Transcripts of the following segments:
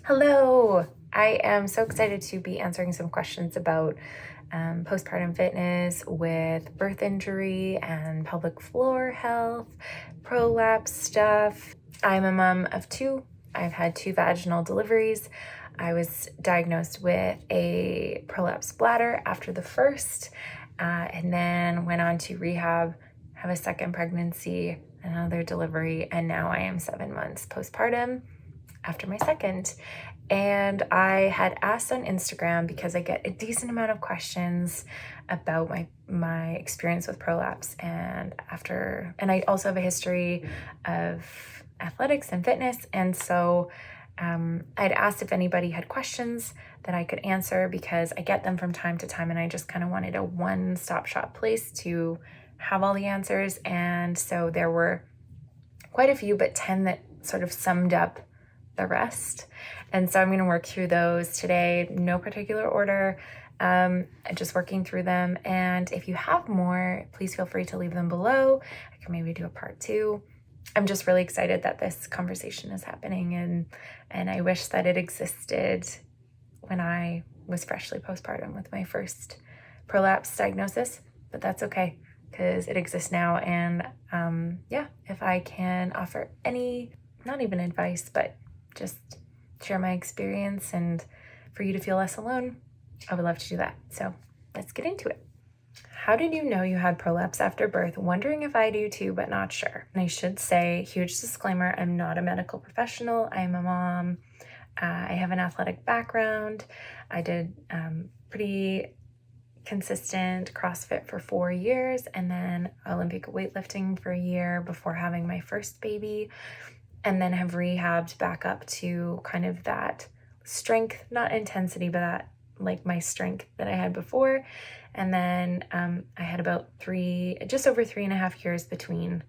Hello! I am so excited to be answering some questions about postpartum fitness with birth injury and pelvic floor health, prolapse stuff. I'm a mom of two. I've had 2 vaginal deliveries. I was diagnosed with a prolapse bladder after the first, and then went on to rehab, have a second pregnancy, another delivery, and now I am 7 months postpartum after my second. And I had asked on Instagram because I get a decent amount of questions about my experience with prolapse, and I also have a history of athletics and fitness, and so I'd asked if anybody had questions that I could answer because I get them from time to time, and I just kind of wanted a one-stop shop place to have all the answers. And so there were quite a few, but 10 that sort of summed up the rest. And so I'm going to work through those today, no particular order, just working through them. And if you have more, please feel free to leave them below. I can maybe do a part 2. I'm just really excited that this conversation is happening, and I wish that it existed when I was freshly postpartum with my first prolapse diagnosis, but that's okay because it exists now. And if I can offer any, not even advice, but just share my experience and for you to feel less alone, I would love to do that. So let's get into it. How did you know you had prolapse after birth? Wondering if I do too, but not sure. And I should say, huge disclaimer, I'm not a medical professional. I'm a mom. I have an athletic background. I did pretty consistent CrossFit for 4 years, and then Olympic weightlifting for a year before having my first baby, and then have rehabbed back up to kind of that strength, not intensity, but that like my strength that I had before. And then I had about just over 3.5 years between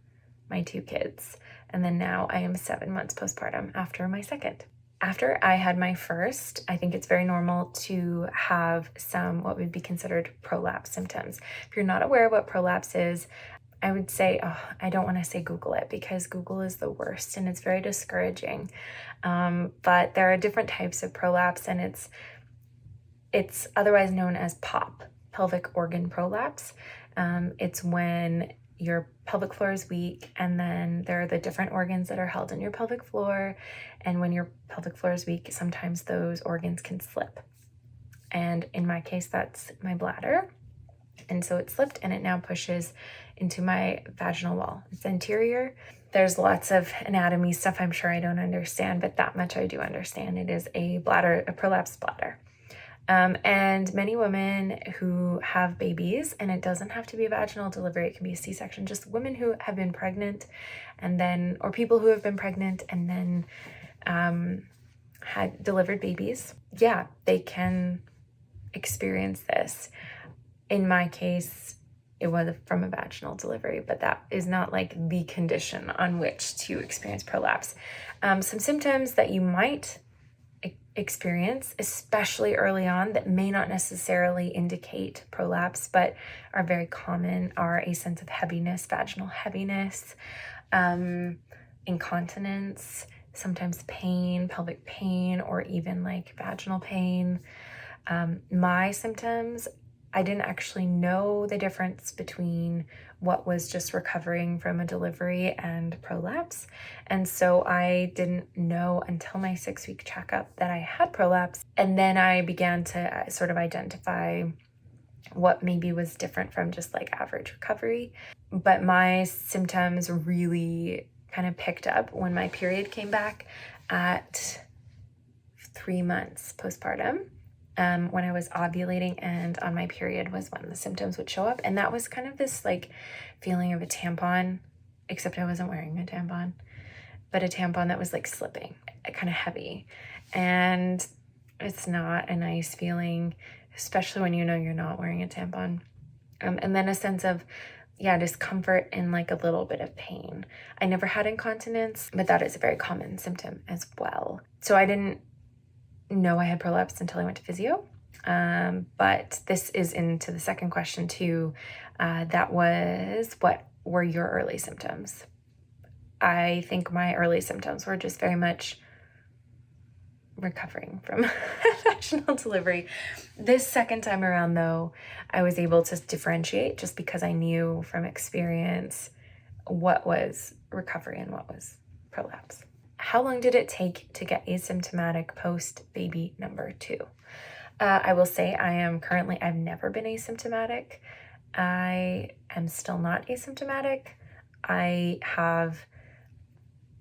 my 2 kids. And then now I am 7 months postpartum after my second. After I had my first, I think it's very normal to have some what would be considered prolapse symptoms. If you're not aware of what prolapse is, I would say, I don't want to say Google it because Google is the worst and it's very discouraging. But there are different types of prolapse, and it's otherwise known as POP, pelvic organ prolapse. It's when your pelvic floor is weak, and then there are the different organs that are held in your pelvic floor. And when your pelvic floor is weak, sometimes those organs can slip. And in my case, that's my bladder. And so it slipped, and it now pushes into my vaginal wall. It's anterior. There's lots of anatomy stuff I'm sure I don't understand, but that much I do understand. It is a prolapsed bladder. And many women who have babies, and it doesn't have to be a vaginal delivery, it can be a C-section, just women who have been pregnant or people who have been pregnant and then had delivered babies. Yeah, they can experience this. In my case, it was from a vaginal delivery, but that is not like the condition on which to experience prolapse. Some symptoms that you might experience, especially early on, that may not necessarily indicate prolapse, but are very common, are a sense of heaviness, vaginal heaviness, incontinence, sometimes pain, pelvic pain, or even like vaginal pain. My symptoms, I didn't actually know the difference between what was just recovering from a delivery and prolapse. And so I didn't know until my 6-week checkup that I had prolapse. And then I began to sort of identify what maybe was different from just like average recovery. But my symptoms really kind of picked up when my period came back at 3 months postpartum. When I was ovulating and on my period was when the symptoms would show up. And that was kind of this like feeling of a tampon, except I wasn't wearing a tampon, but a tampon that was like slipping, kind of heavy. And it's not a nice feeling, especially when you know you're not wearing a tampon. And then a sense of, discomfort and like a little bit of pain. I never had incontinence, but that is a very common symptom as well. So I didn't know I had prolapse until I went to physio. But this is into the second question too. That was, what were your early symptoms? I think my early symptoms were just very much recovering from vaginal delivery. This second time around, though, I was able to differentiate just because I knew from experience what was recovery and what was prolapse. How long did it take to get asymptomatic post baby number 2? I will say I've never been asymptomatic. I am still not asymptomatic. I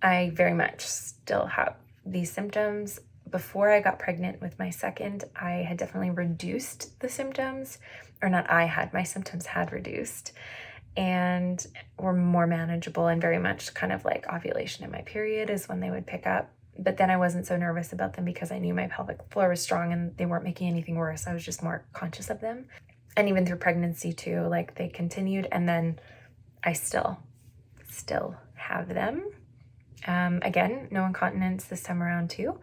very much still have these symptoms. Before I got pregnant with my second, I had definitely reduced the symptoms, or not I had, my symptoms had reduced and were more manageable, and very much kind of like ovulation and my period is when they would pick up. But then I wasn't so nervous about them because I knew my pelvic floor was strong and they weren't making anything worse. I was just more conscious of them. And even through pregnancy too, like they continued, and then I still have them. Again, no incontinence this time around too.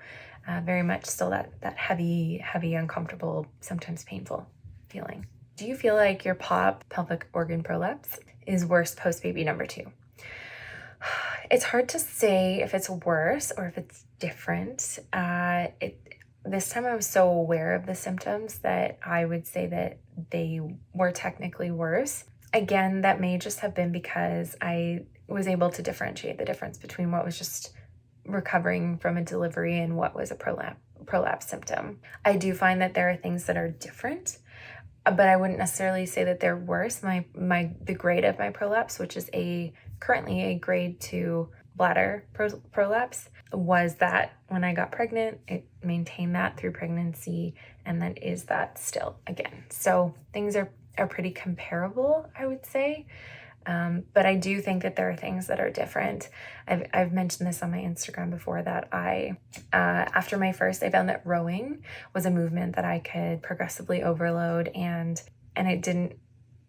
Very much still that heavy, uncomfortable, sometimes painful feeling. Do you feel like your pelvic organ prolapse is worse post-baby number 2? It's hard to say if it's worse or if it's different. This time I was so aware of the symptoms that I would say that they were technically worse. Again, that may just have been because I was able to differentiate the difference between what was just recovering from a delivery and what was a prolapse symptom. I do find that there are things that are different, but I wouldn't necessarily say that they're worse. The grade of my prolapse, which is currently a grade 2 bladder prolapse, was that when I got pregnant. It maintained that through pregnancy, and then is that still again. So things are pretty comparable, I would say. But I do think that there are things that are different. I've mentioned this on my Instagram before, that after my first, I found that rowing was a movement that I could progressively overload, and it didn't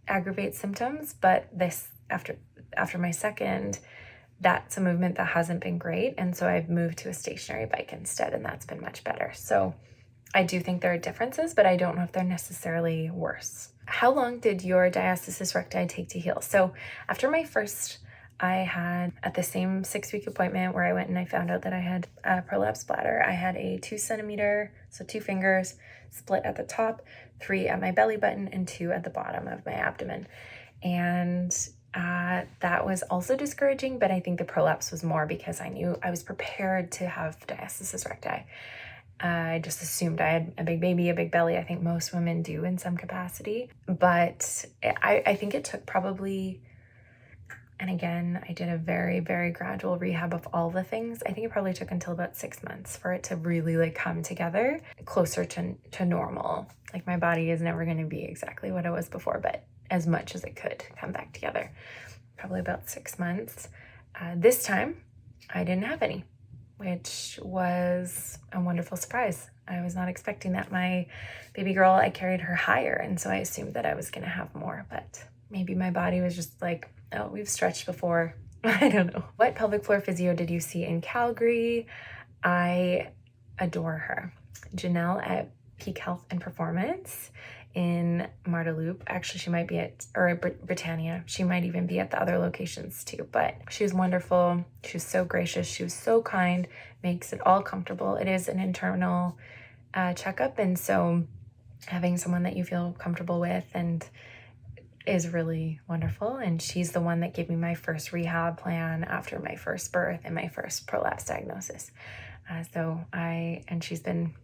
aggravate symptoms. But this, after my second, that's a movement that hasn't been great. And so I've moved to a stationary bike instead, and that's been much better. So I do think there are differences, but I don't know if they're necessarily worse. How long did your diastasis recti take to heal? So after my first, I had, at the same 6-week appointment where I went and I found out that I had a prolapsed bladder, I had a 2 centimeter, so 2 fingers split at the top, 3 at my belly button, and 2 at the bottom of my abdomen. And that was also discouraging, but I think the prolapse was more because I knew I was prepared to have diastasis recti. I just assumed I had a big baby, a big belly. I think most women do in some capacity. But I think it took probably, and again, I did a very, very gradual rehab of all the things. I think it probably took until about 6 months for it to really come together closer to normal. Like my body is never going to be exactly what it was before, but as much as it could come back together. Probably about 6 months. This time, I didn't have any, which was a wonderful surprise. I was not expecting that. My baby girl, I carried her higher, and so I assumed that I was going to have more, but maybe my body was just like, oh, we've stretched before. I don't know. What pelvic floor physio did you see in Calgary? I adore her. Janelle at Peak Health and Performance in Marda Loop. Actually, she might be at, or Britannia. She might even be at the other locations too, but she was wonderful. She was so gracious. She was so kind, makes it all comfortable. It is an internal checkup, and so having someone that you feel comfortable with and is really wonderful. And she's the one that gave me my first rehab plan after my first birth and my first prolapse diagnosis. And she's been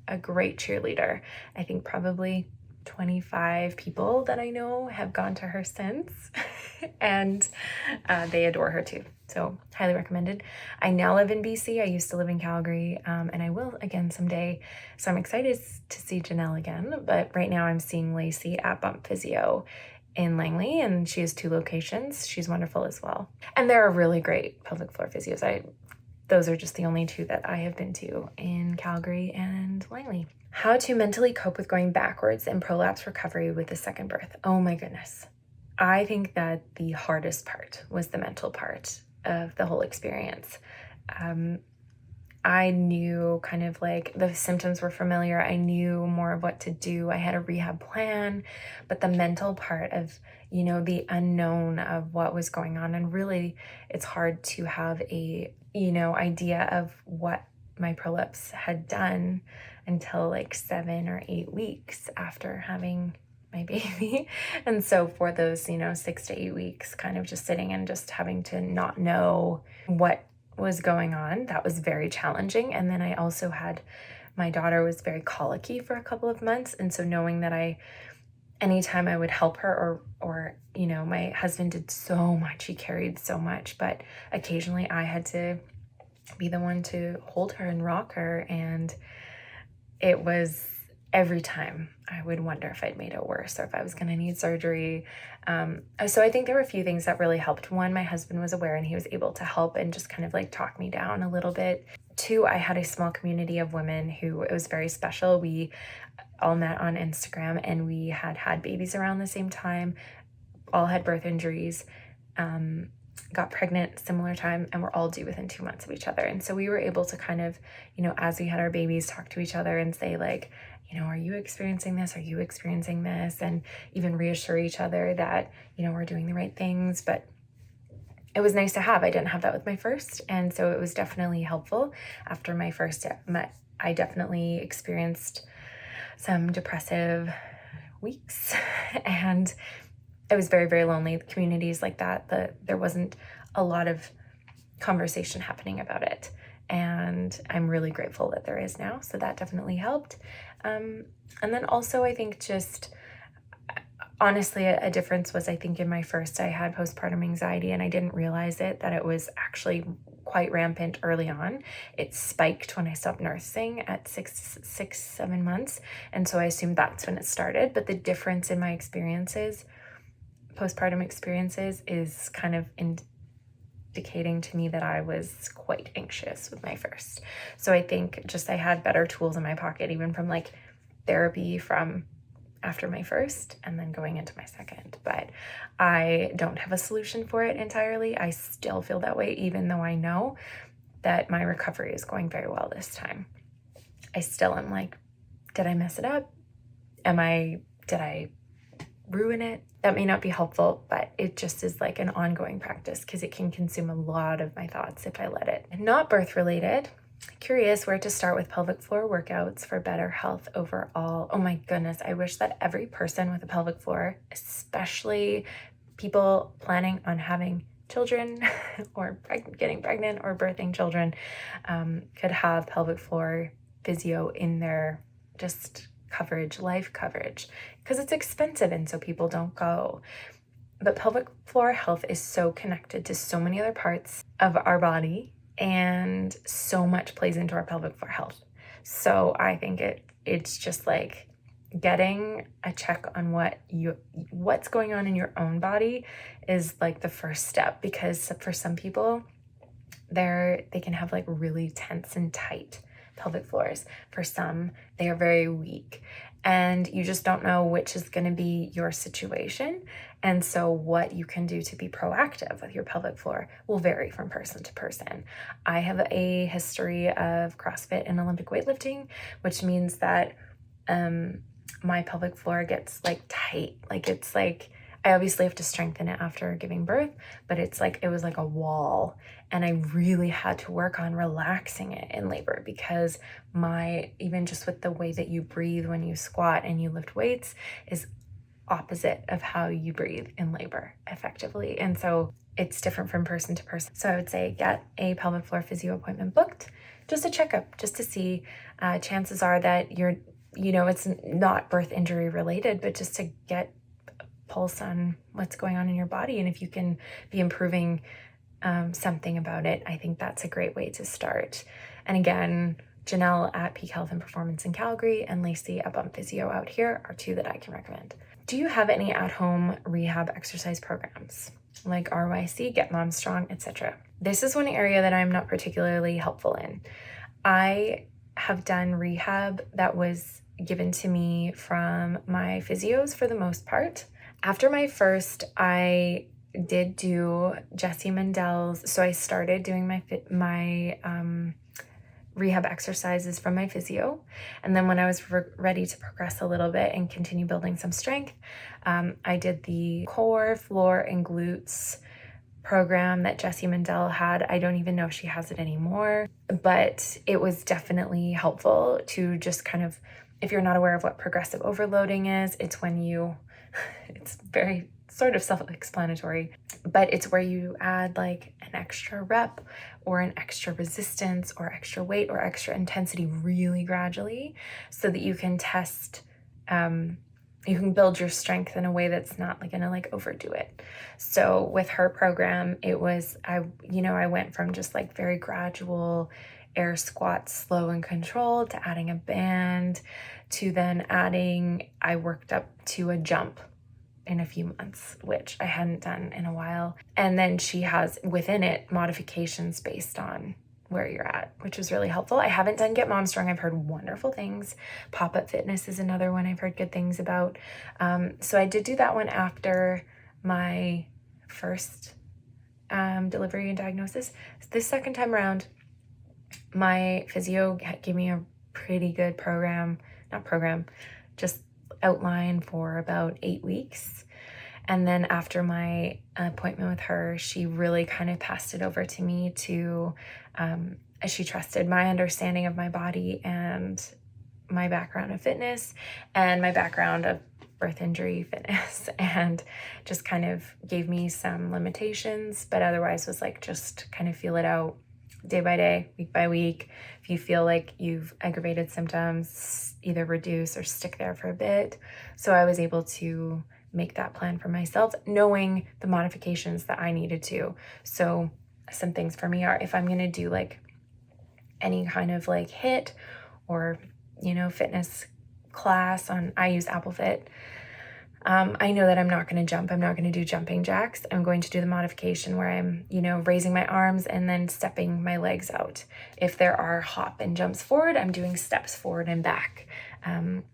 a great cheerleader. I think probably 25 people that I know have gone to her since, and they adore her too. So highly recommended. I now live in BC. I used to live in Calgary, and I will again someday. So I'm excited to see Janelle again. But right now I'm seeing Lacey at Bump Physio in Langley, and she has 2 locations. She's wonderful as well. And there are really great pelvic floor physios. Those are just the only 2 that I have been to in Calgary and Langley. How to mentally cope with going backwards in prolapse recovery with a second birth. Oh my goodness. I think that the hardest part was the mental part of the whole experience. I knew kind of like the symptoms were familiar. I knew more of what to do. I had a rehab plan, but the mental part of, the unknown of what was going on. And really, it's hard to have a, idea of what my prolapse had done until like 7 or 8 weeks after having my baby. And so for those, 6 to 8 weeks, kind of just sitting and just having to not know what was going on, that was very challenging. And then I also had, my daughter was very colicky for a couple of months. And so knowing that anytime I would help her or my husband did so much, he carried so much, but occasionally I had to be the one to hold her and rock her. And it was every time I would wonder if I'd made it worse or if I was going to need surgery. So I think there were a few things that really helped. One, my husband was aware and he was able to help and just kind of like talk me down a little bit. Two, I had a small community of women who, it was very special. We all met on Instagram and we had babies around the same time, all had birth injuries, got pregnant similar time, and we're all due within 2 months of each other. And so we were able to kind of, as we had our babies, talk to each other and say like, are you experiencing this? Are you experiencing this? And even reassure each other that, we're doing the right things. But it was nice to have. I didn't have that with my first. And so it was definitely helpful. After my first, I definitely experienced some depressive weeks and I was very, very lonely. Communities like that, there wasn't a lot of conversation happening about it. And I'm really grateful that there is now. So that definitely helped. And then also I think just honestly, a difference was, I think in my first, I had postpartum anxiety and I didn't realize it, that it was actually quite rampant early on. It spiked when I stopped nursing at 7 months. And so I assumed that's when it started. But the difference in my experiences, postpartum experiences, is kind of indicating to me that I was quite anxious with my first. So I think just I had better tools in my pocket, even from like therapy from after my first and then going into my second. But I don't have a solution for it entirely. I still feel that way, even though I know that my recovery is going very well this time. I still am like, did I mess it up? Did I ruin it? That may not be helpful, but it just is like an ongoing practice because it can consume a lot of my thoughts if I let it. Not birth related. Curious where to start with pelvic floor workouts for better health overall. Oh my goodness, I wish that every person with a pelvic floor, especially people planning on having children or getting pregnant or birthing children, could have pelvic floor physio in their just coverage, life coverage, because it's expensive and so people don't go. But pelvic floor health is so connected to so many other parts of our body, and so much plays into our pelvic floor health. So I think it's just like getting a check on what's going on in your own body is like the first step, because for some people they can have like really tense and tight pelvic floors. For some, they are very weak, and you just don't know which is going to be your situation. And so what you can do to be proactive with your pelvic floor will vary from person to person. I have a history of CrossFit and Olympic weightlifting, which means that my pelvic floor gets like tight. Like it's like, I obviously have to strengthen it after giving birth, but it's like, it was like a wall. And I really had to work on relaxing it in labor, because even just with the way that you breathe when you squat and you lift weights is opposite of how you breathe in labor effectively. And so it's different from person to person. So I would say get a pelvic floor physio appointment booked, just a checkup, just to see. Chances are that it's not birth injury related, but just to get pulse on what's going on in your body. And if you can be improving something about it, I think that's a great way to start. And again, Janelle at Peak Health and Performance in Calgary and Lacey at Bump Physio out here are two that I can recommend. Do you have any at-home rehab exercise programs like RYC, GetMomStrong, etc.? This is one area that I'm not particularly helpful in. I have done rehab that was given to me from my physios for the most part. After my first, I did do Jesse Mendel's. So I started doing my rehab exercises from my physio. And then when I was ready to progress a little bit and continue building some strength, I did the core, floor, and glutes program that Jessie Mandel had. I don't even know if she has it anymore, but it was definitely helpful to just kind of, if you're not aware of what progressive overloading is, it's when you, it's very sort of self-explanatory, but it's where you add like an extra rep or an extra resistance or extra weight or extra intensity really gradually so that you can test, you can build your strength in a way that's not like gonna like overdo it. So with her program, it was, I went from just like very gradual air squats, slow and controlled, to adding a band, to then adding, I worked up to a jump in a few months, which I hadn't done in a while. And then she has within it modifications based on where you're at, which was really helpful. I haven't done GetMomStrong. I've heard wonderful things. Pop-up fitness is another one I've heard good things about. So I did do that one after my first delivery and diagnosis. This second time around, my physio gave me a pretty good just outline for about 8 weeks. And then after my appointment with her, she really kind of passed it over to me to, she trusted my understanding of my body and my background of fitness and my background of birth injury fitness, and just kind of gave me some limitations, but otherwise was like, just kind of feel it out day by day, week by week. If you feel like you've aggravated symptoms, either reduce or stick there for a bit. So I was able to make that plan for myself, knowing the modifications that I needed to. So some things for me are, if I'm gonna do like any kind of like HIIT or, fitness class on, I use Apple Fit. I know that I'm not going to jump. I'm not going to do jumping jacks. I'm going to do the modification where I'm, raising my arms and then stepping my legs out. If there are hop and jumps forward, I'm doing steps forward and back. And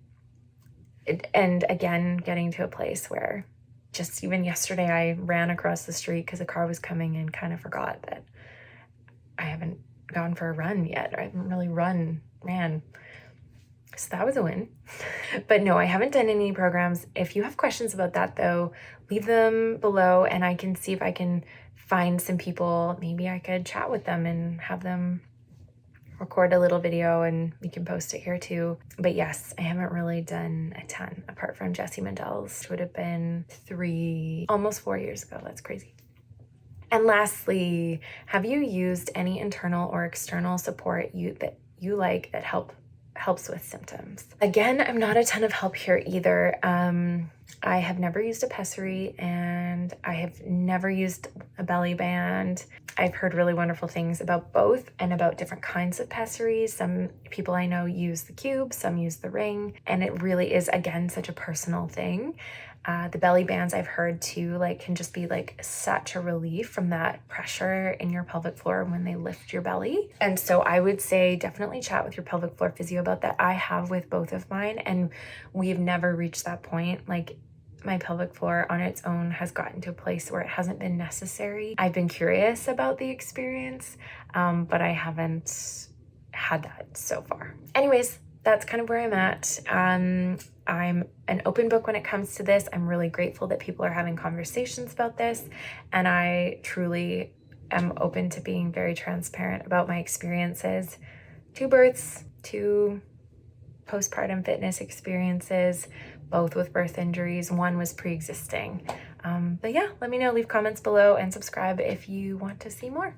again, getting to a place where just even yesterday, I ran across the street because a car was coming and kind of forgot that I haven't gone for a run yet. I haven't really ran. So that was a win. But no, I haven't done any programs. If you have questions about that though, leave them below and I can see if I can find some people. Maybe I could chat with them and have them record a little video and we can post it here too. But yes, I haven't really done a ton apart from Jessie Mandel's, which would have been almost 4 years ago. That's crazy. And lastly, have you used any internal or external support that you like that helps with symptoms? Again, I'm not a ton of help here either. I have never used a pessary and I have never used a belly band. I've heard really wonderful things about both and about different kinds of pessaries. Some people I know use the cube, some use the ring, and it really is, again, such a personal thing. The belly bands I've heard too, can just be such a relief from that pressure in your pelvic floor when they lift your belly. And so I would say definitely chat with your pelvic floor physio about that. I have with both of mine and we've never reached that point. My pelvic floor on its own has gotten to a place where it hasn't been necessary. I've been curious about the experience, but I haven't had that so far. Anyways, that's kind of where I'm at. I'm an open book when it comes to this. I'm really grateful that people are having conversations about this, and I truly am open to being very transparent about my experiences. 2 births, 2 postpartum fitness experiences, both with birth injuries. One was pre-existing. But yeah, let me know, leave comments below and subscribe if you want to see more.